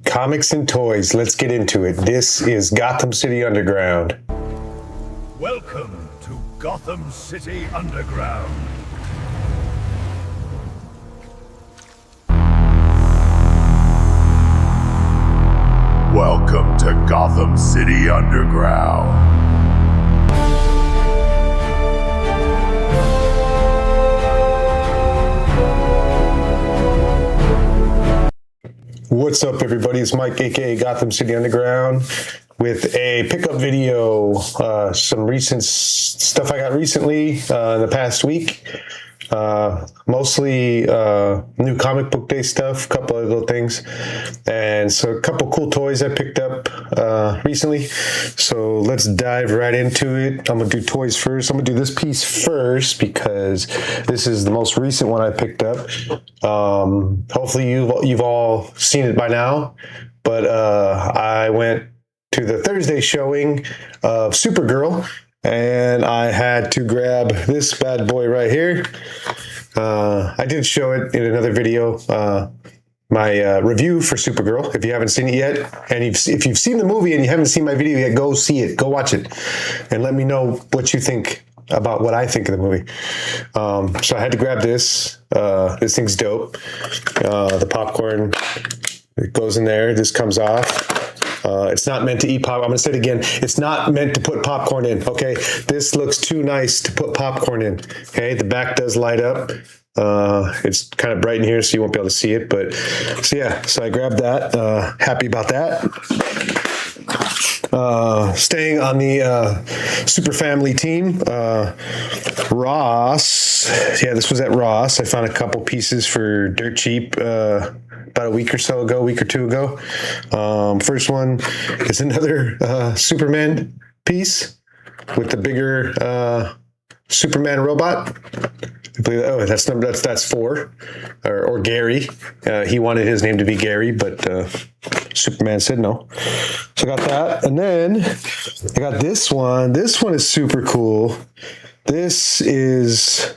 Comics and toys. Let's get into it. This is Gotham City Underground. Welcome to Gotham City Underground. Welcome to Gotham City Underground. What's up, everybody? It's Mike, aka Gotham City Underground, with a pickup video. Some recent stuff I got recently in the past week. Mostly new comic book day stuff, a couple of little things, and so a couple cool toys I picked up recently. So let's dive right into it. I'm gonna do toys first. I'm gonna do this piece first because this is the most recent one I picked up. Hopefully you've all seen it by now, but I went to the Thursday showing of Supergirl, and I had to grab this bad boy right here. I did show it in another video, my review for Supergirl. If you haven't seen it yet, and if you've seen the movie and you haven't seen my video yet, go see it, go watch it, and let me know what you think about what I think of the movie. So I had to grab this. This thing's dope. The popcorn, it goes in there. This comes off. It's not meant to eat pop. I'm going to say it again. It's not meant to put popcorn in. Okay. This looks too nice to put popcorn in. Okay. The back does light up. It's kind of bright in here, so you won't be able to see it. But so yeah, so I grabbed that. Happy about that. Staying on the Super Family team, Ross. Yeah, this was at Ross. I found a couple pieces for dirt cheap about a week or two ago. First one is another Superman piece with the bigger Superman robot. I believe, that's 4, or Gary. He wanted his name to be Gary, but Superman said no. So I got that, and then I got this one. This one is super cool. This is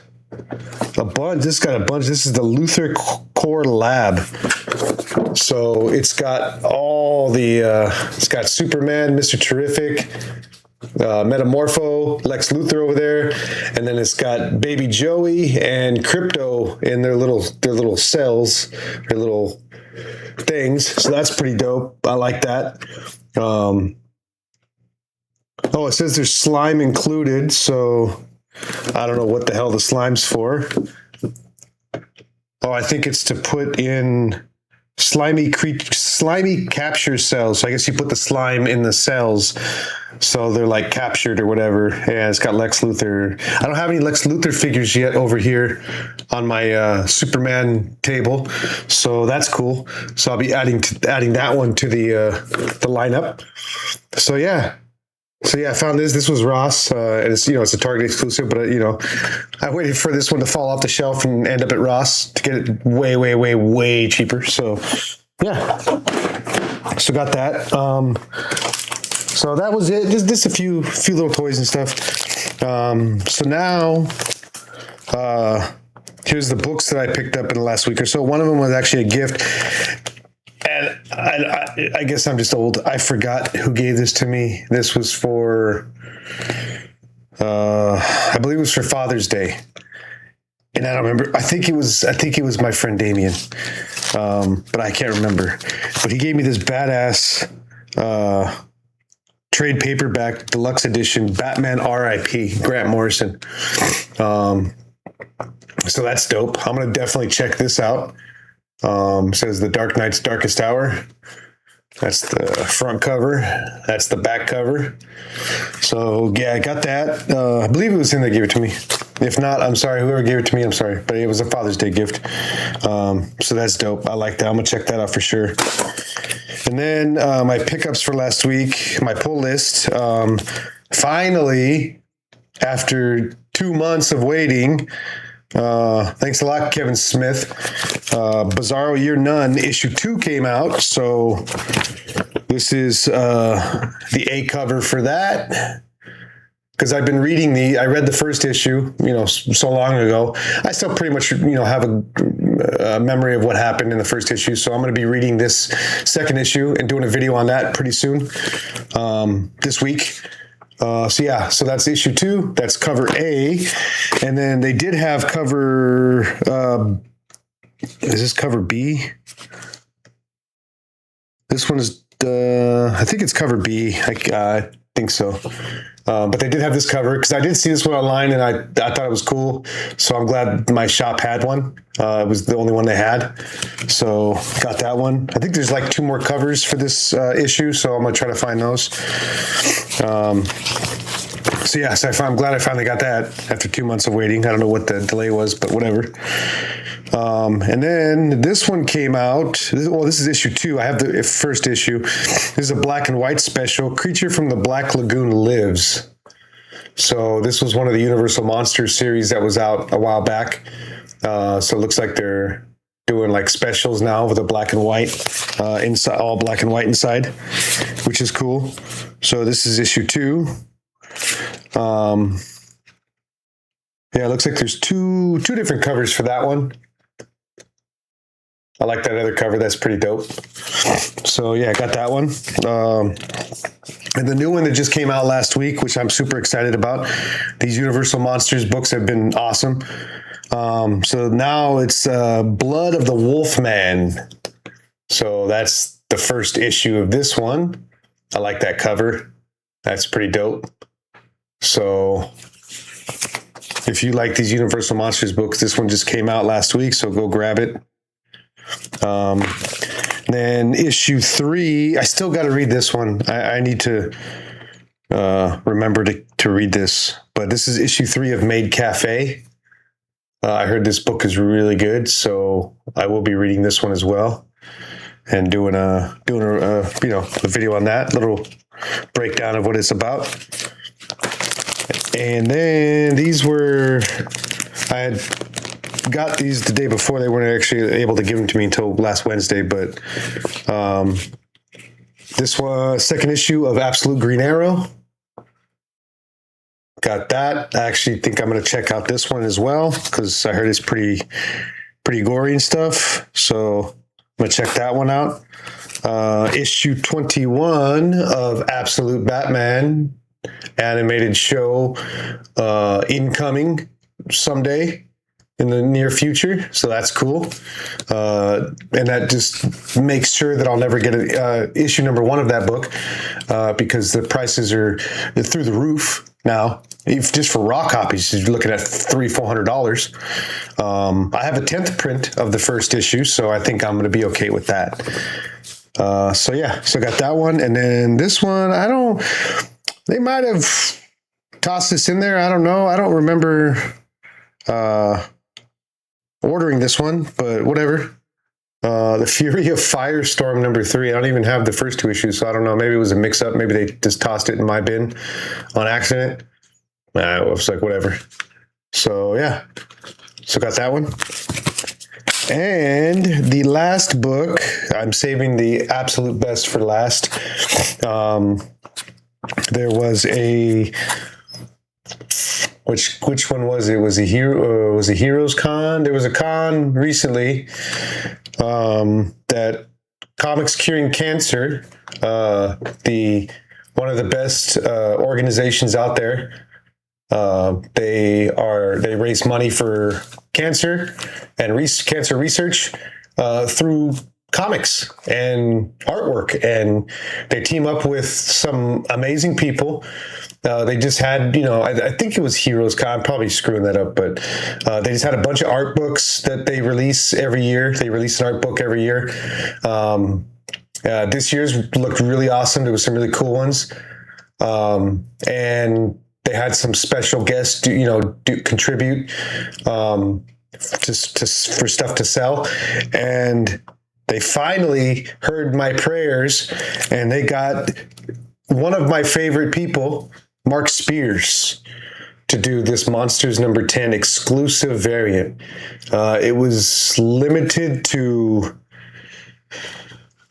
a bunch. This got a bunch. This is the Luthor Core Lab. So it's got all the. It's got Superman, Mr. Terrific, Metamorpho, Lex Luthor over there, and then it's got Baby Joey and Crypto in their little cells, their little things. So that's pretty dope. I like that. Oh, it says there's slime included, so I don't know what the hell the slime's for. Oh, I think it's to put in slimy capture cells. So I guess you put the slime in the cells, so they're like captured or whatever. Yeah, it's got Lex Luthor. I don't have any Lex Luthor figures yet over here on my Superman table, so that's cool. So I'll be adding that one to the lineup. So yeah. I found this. This was Ross, and it's it's a Target exclusive. But I waited for this one to fall off the shelf and end up at Ross to get it way cheaper. So yeah, so got that. So that was it. Just a few little toys and stuff. So now, here's the books that I picked up in the last week or so. One of them was actually a gift. And I guess I'm just old. I forgot who gave this to me. This was for, I believe it was for Father's Day, and I don't remember. I think it was my friend Damien, but I can't remember. But he gave me this badass trade paperback deluxe edition Batman R.I.P. Grant Morrison. So that's dope. I'm gonna definitely check this out. Says The Dark Knight's Darkest Hour. That's the front cover. That's the back cover. So yeah, I got that. I believe it was him that gave it to me. If not, I'm sorry. Whoever gave it to me, I'm sorry. But it was a Father's Day gift. So that's dope. I like that. I'm gonna check that out for sure. And then my pickups for last week, my pull list. Finally, after 2 months of waiting, thanks a lot, Kevin Smith. Bizarro Year None issue 2 came out, so this is the A cover for that. Because I've been reading I read the first issue, so long ago. I still pretty much, have memory of what happened in the first issue. So I'm going to be reading this second issue and doing a video on that pretty soon, this week. So that's issue 2. That's cover A. And then they did have cover, is this cover B? This one is, I think it's cover B. I think so. But they did have this cover because I did see this one online and I thought it was cool. So I'm glad my shop had one. It was the only one they had. So got that one. I think there's like 2 more covers for this issue. So I'm going to try to find those. So I'm glad I finally got that after 2 months of waiting. I don't know what the delay was, but whatever. And then this one came out. This is issue 2. I have the first issue. This is a black and white special. Creature from the Black Lagoon Lives. So this was one of the Universal Monsters series that was out a while back. So it looks like they're doing like specials now with a black and white inside, all black and white inside, which is cool. So this is issue 2. It looks like there's two different covers for that one. I like that other cover. That's pretty dope. So yeah, I got that one. And the new one that just came out last week, which I'm super excited about. These Universal Monsters books have been awesome. So now it's Blood of the Wolfman. So that's the first issue of this one. I like that cover. That's pretty dope. So if you like these Universal Monsters books, this one just came out last week, so go grab it. Then issue 3, I still got to read this one. I need to remember to read this, but this is issue 3 of Maid Cafe. I heard this book is really good, so I will be reading this one as well and doing a video on that, little breakdown of what it's about. And then I had got these the day before. They weren't actually able to give them to me until last Wednesday, but this was second issue of Absolute Green Arrow. Got that. I actually think I'm going to check out this one as well because I heard it's pretty gory and stuff. So I'm going to check that one out. Issue 21 of Absolute Batman animated show incoming someday in the near future, so that's cool. And that just makes sure that I'll never get issue number 1 of that book because the prices are through the roof now. If just for raw copies, you're looking at $300-400. I have a 10th print of the first issue, so I think I'm going to be okay with that. So I got that one, and then this one, they might have tossed this in there. I don't know. I don't remember ordering this one, but whatever. The Fury of Firestorm number 3. I don't even have the first 2 issues, so I don't know. Maybe it was a mix-up. Maybe they just tossed it in my bin on accident. It was like, whatever. So, yeah. So got that one. And the last book, I'm saving the absolute best for last. There was which one was it? Was a Heroes Con? There was a con recently that Comics Curing Cancer, one of the best organizations out there. They raise money for cancer and cancer research through comics and artwork, and they team up with some amazing people. They just had, I think it was Heroes Con. I'm probably screwing that up, but they just had a bunch of art books that they release every year. They release an art book every year. This year's looked really awesome. There was some really cool ones, and they had some special guests, contribute just for stuff to sell, and they finally heard my prayers, and they got one of my favorite people, Mark Spears, to do this Monsters number 10 exclusive variant. It was limited to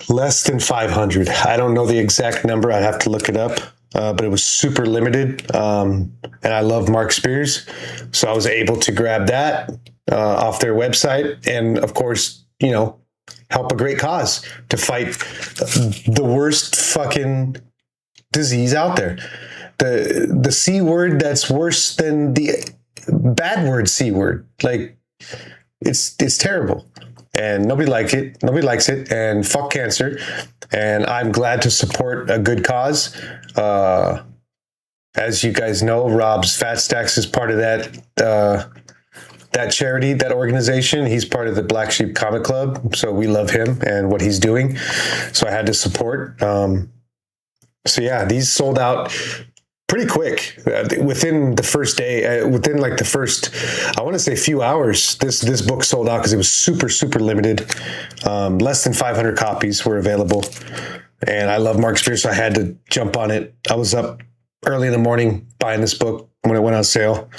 less than 500. I don't know the exact number. I'd have to look it up. But it was super limited. And I love Mark Spears. So I was able to grab that. off their website, and of course, help a great cause to fight the worst fucking disease out there. The C word that's worse than the bad word C word. Like, it's terrible. And nobody likes it. Nobody likes it. And fuck cancer. And I'm glad to support a good cause. As you guys know, Rob's Fat Stacks is part of that charity, that organization. He's part of the Black Sheep Comic Club. So we love him and what he's doing. So I had to support. So yeah, these sold out pretty quick within the first day, within like the first, I want to say few hours, this book sold out because it was super, super limited. Less than 500 copies were available. And I love Mark Spear, so I had to jump on it. I was up early in the morning buying this book when it went on sale.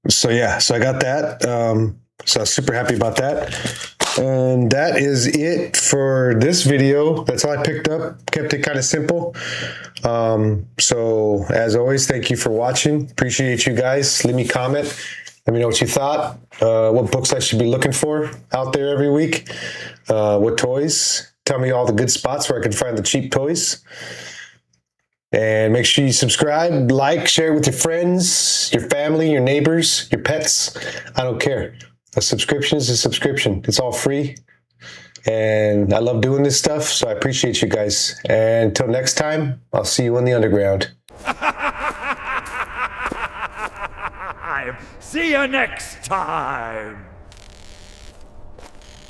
So yeah, so I got that. So I was super happy about that. And that is it for this video. That's all I picked up. Kept it kind of simple. So as always, thank you for watching. Appreciate you guys. Leave me a comment. Let me know what you thought. What books I should be looking for out there every week. What toys. Tell me all the good spots where I can find the cheap toys. And make sure you subscribe, like, share it with your friends, your family, your neighbors, your pets. I don't care. A subscription is a subscription. It's all free. And I love doing this stuff, so I appreciate you guys. And until next time, I'll see you in the underground. See you next time.